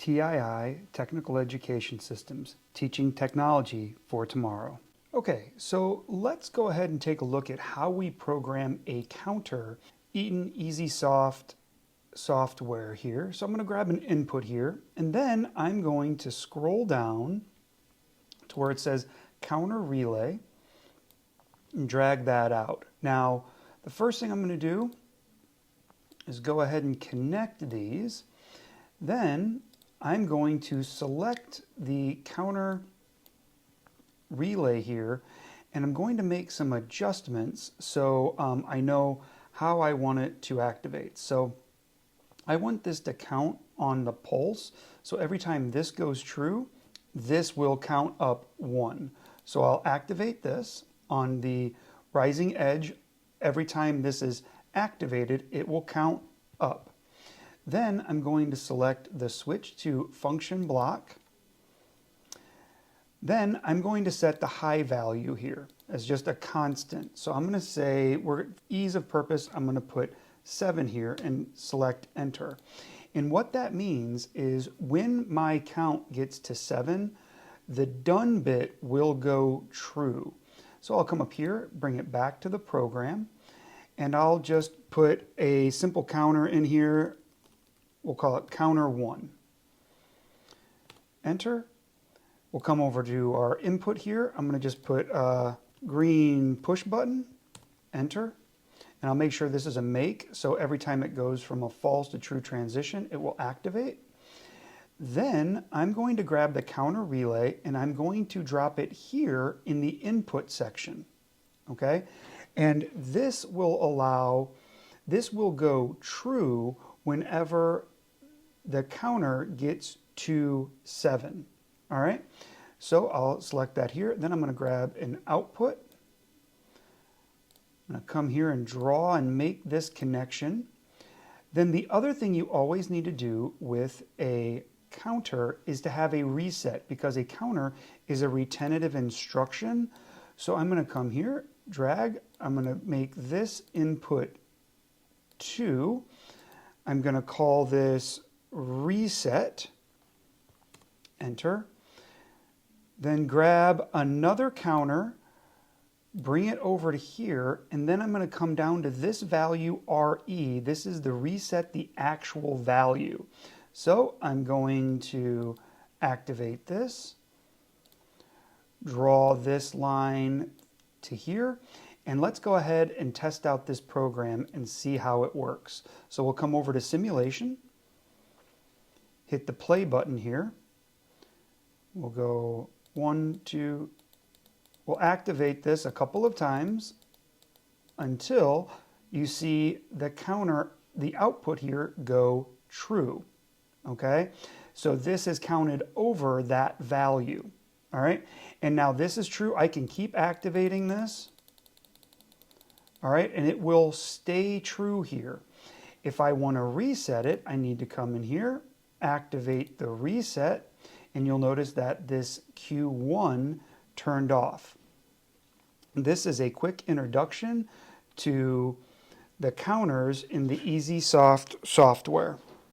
TII, Technical Education Systems, teaching technology for tomorrow. Okay, so let's go ahead and take a look at how we program a counter Eaton EasySoft software here. So I'm going to grab an input here, and then I'm going to scroll down to where it says counter relay and drag that out. Now, the first thing I'm going to do is go ahead and connect these. Then I'm going to select the counter relay here, and I'm going to make some adjustments so I know how I want it to activate. So I want this to count on the pulse. So every time this goes true, this will count up 1. So I'll activate this on the rising edge. Every time this is activated, it will count up. Then I'm going to select the switch to function block. Then I'm going to set the high value here as just a constant. So I'm going to say, for ease of purpose, I'm going to put 7 here and select enter. And what that means is when my count gets to 7, the done bit will go true. So I'll come up here, bring it back to the program, and I'll just put a simple counter in here. We'll call it counter 1. Enter. We'll come over to our input here. I'm going to just put a green push button, enter. And I'll make sure this is a make, so every time it goes from a false to true transition, it will activate. Then I'm going to grab the counter relay and I'm going to drop it here in the input section. Okay? And this will go true whenever the counter gets to 7. All right? So I'll select that here. Then I'm going to grab an output. I'm going to come here and draw and make this connection. Then the other thing you always need to do with a counter is to have a reset, because a counter is a retentive instruction. So I'm going to come here, drag, I'm going to make this input 2. I'm going to call this reset, enter. Then grab another counter, bring it over to here, and then I'm going to come down to this value RE. This is the reset the actual value. So I'm going to activate this, draw this line to here, and let's go ahead and test out this program and see how it works. So we'll come over to simulation, hit the play button here. We'll go 1, 2, we'll activate this a couple of times until you see the counter, the output here, go true. Okay? So this is counted over that value. All right? And now this is true. I can keep activating this. All right? And it will stay true here. If I want to reset it, I need to come in here, activate the reset, and you'll notice that this Q1 turned off. This is a quick introduction to the counters in the EasySoft software.